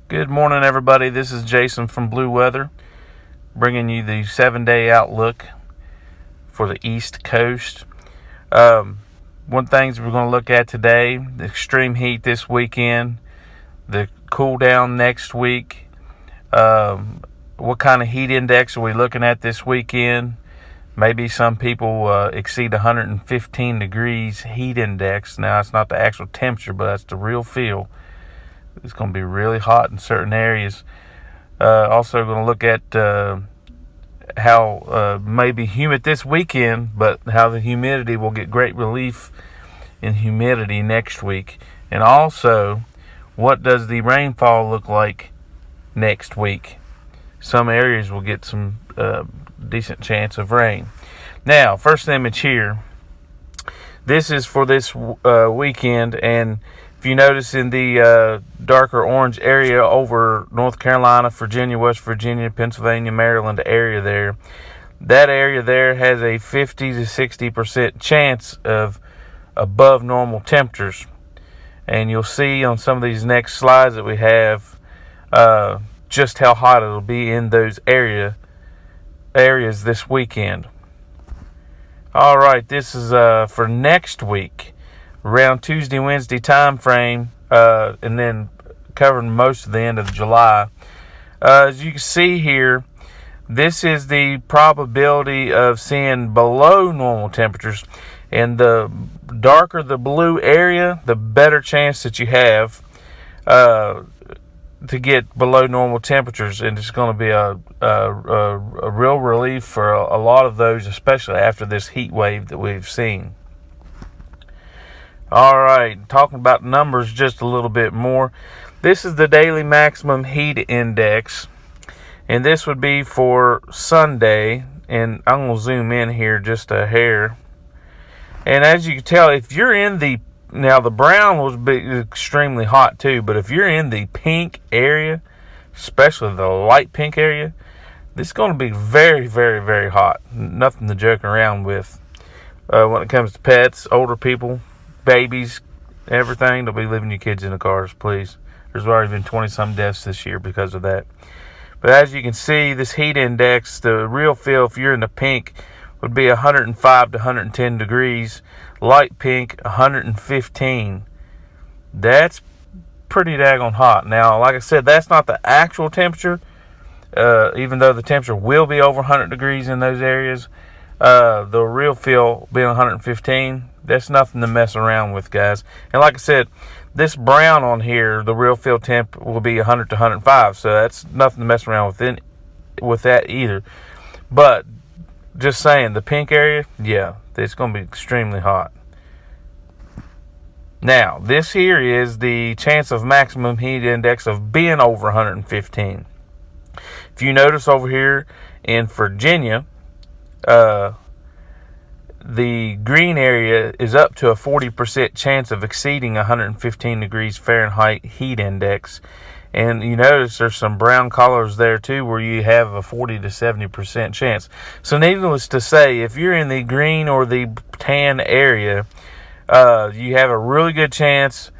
Good morning, everybody. This is Jason from Blue Weather, bringing you the 7-day outlook for the East Coast. One things we're going to look at today: the extreme heat this weekend, the cool down next week. What kind of heat index are we looking at this weekend? Maybe some people exceed 115 degrees heat index. Now, it's not the actual temperature, but that's the real feel. It's going to be really hot in certain areas. Also going to look at how maybe humid this weekend, but how the humidity will get great relief in humidity next week. And also, what does the rainfall look like next week? Some areas will get some decent chance of rain. Now, first image here. This is for this weekend, and if you notice in the darker orange area over North Carolina, Virginia, West Virginia, Pennsylvania, Maryland area there, that area there has a 50 to 60% chance of above normal temperatures. And you'll see on some of these next slides that we have just how hot it'll be in those areas this weekend. All right, this is for next week. Around Tuesday, Wednesday time frame, and then covering most of the end of July. As you can see here, this is the probability of seeing below normal temperatures. And the darker the blue area, the better chance that you have to get below normal temperatures. And it's going to be a real relief for a lot of those, especially after this heat wave that we've seen. All right, talking about numbers just a little bit more. This is the daily maximum heat index, and this would be for Sunday. And I'm going to zoom in here just a hair. And as you can tell, if you're in the brown will be extremely hot too, but if you're in the pink area, especially the light pink area, this is going to be very, very, very hot. Nothing to joke around with. When it comes to pets, older people, babies, everything, don't be leaving your kids in the cars, please. There's already been 20-some deaths this year because of that. But as you can see, this heat index, the real feel, if you're in the pink, would be 105 to 110 degrees. Light pink, 115. That's pretty daggone hot. Now, like I said, that's not the actual temperature, even though the temperature will be over 100 degrees in those areas. The real feel being 115, that's nothing to mess around with, guys. And like I said, this brown on here, the real feel temp will be 100 to 105, so that's nothing to mess around with that either. But just saying, the pink area, yeah, it's going to be extremely hot. Now, this here is the chance of maximum heat index of being over 115. If you notice over here in Virginia, the green area is up to a 40% chance of exceeding 115 degrees Fahrenheit heat index. And you notice there's some brown colors there too where you have a 40 to 70% chance. So needless to say, if you're in the green or the tan area, you have a really good chance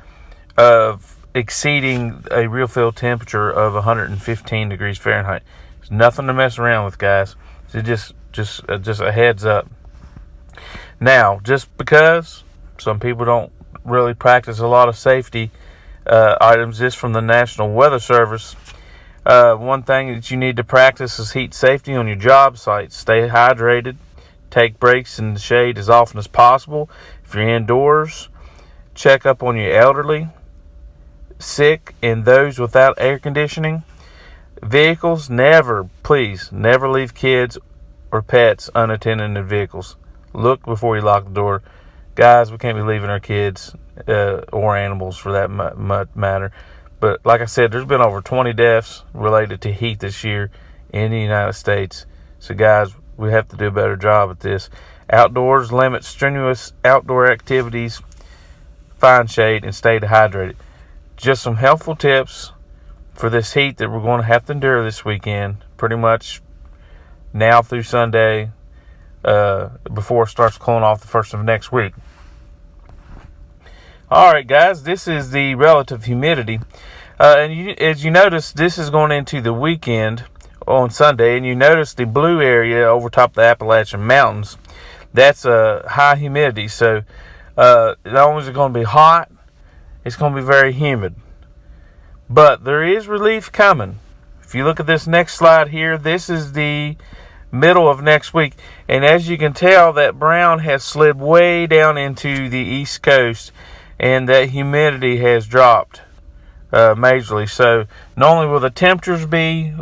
of exceeding a real feel temperature of 115 degrees Fahrenheit. There's nothing to mess around with, guys. So just a heads up. Now, just because some people don't really practice a lot of safety items, this from the National Weather Service. One thing that you need to practice is heat safety on your job site. Stay hydrated. Take breaks in the shade as often as possible. If you're indoors, check up on your elderly, sick, and those without air conditioning. Vehicles, please never leave kids or pets unattended in vehicles. Look before you lock the door. Guys, we can't be leaving our kids or animals for that matter. But like I said, there's been over 20 deaths related to heat this year in the United States. So guys, we have to do a better job at this. Outdoors, limit strenuous outdoor activities, find shade, and stay hydrated. Just some helpful tips for this heat that we're going to have to endure this weekend, pretty much now through Sunday, before it starts cooling off the first of next week. All right, guys, this is the relative humidity. As you notice, this is going into the weekend on Sunday, and you notice the blue area over top of the Appalachian Mountains. That's a high humidity, so not only is it going to be hot, it's going to be very humid. But there is relief coming. If you look at this next slide here, this is the middle of next week, and as you can tell, that brown has slid way down into the East Coast, and that humidity has dropped majorly. So not only will the temperatures be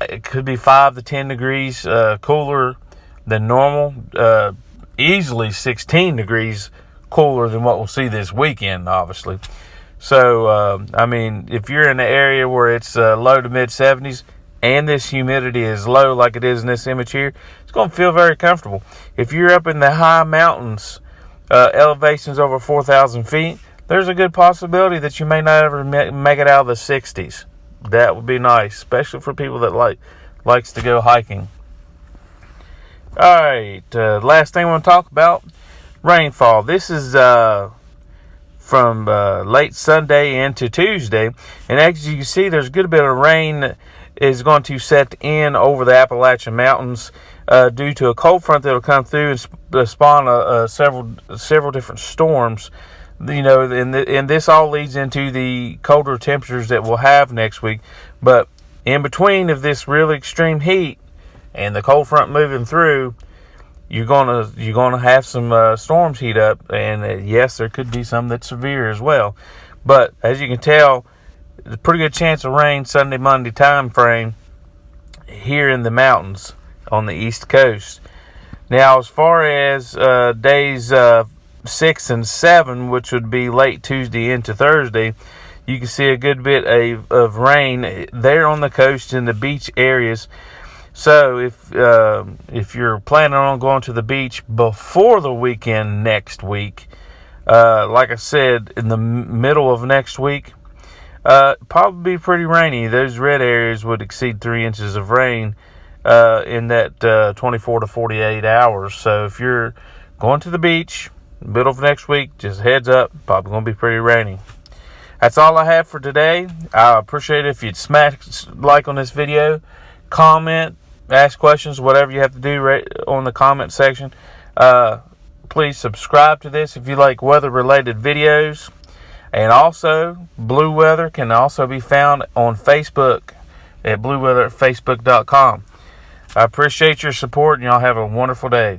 it could be 5 to 10 degrees cooler than normal, easily 16 degrees cooler than what we'll see this weekend, obviously. So I mean, if you're in the area where it's low to mid 70s and this humidity is low like it is in this image here, it's going to feel very comfortable. If you're up in the high mountains, elevations over 4,000 feet, there's a good possibility that you may not ever make it out of the 60s. That would be nice, especially for people that likes to go hiking. All right, last thing I want to talk about, rainfall. This is from late Sunday into Tuesday, and as you can see, there's a good bit of rain is going to set in over the Appalachian Mountains due to a cold front that will come through and spawn several different storms. You know, and this all leads into the colder temperatures that we'll have next week. But in between of this really extreme heat and the cold front moving through, you're gonna have some storms heat up, and yes, there could be some that's severe as well. But as you can tell, there's a pretty good chance of rain Sunday, Monday time frame here in the mountains on the East Coast. Now, as far as days 6 and 7, which would be late Tuesday into Thursday, you can see a good bit of rain there on the coast in the beach areas. So if you're planning on going to the beach before the weekend next week, like I said, in the middle of next week, probably be pretty rainy. Those red areas would exceed 3 inches of rain in that 24 to 48 hours. So if you're going to the beach middle of next week, just heads up, probably going to be pretty rainy. That's all I have for today. I appreciate it if you'd smash like on this video, comment, ask questions, whatever you have to do right on the comment section. Please subscribe to this if you like weather related videos. And also, Blue Weather can also be found on Facebook at blueweather@facebook.com. I appreciate your support, and y'all have a wonderful day.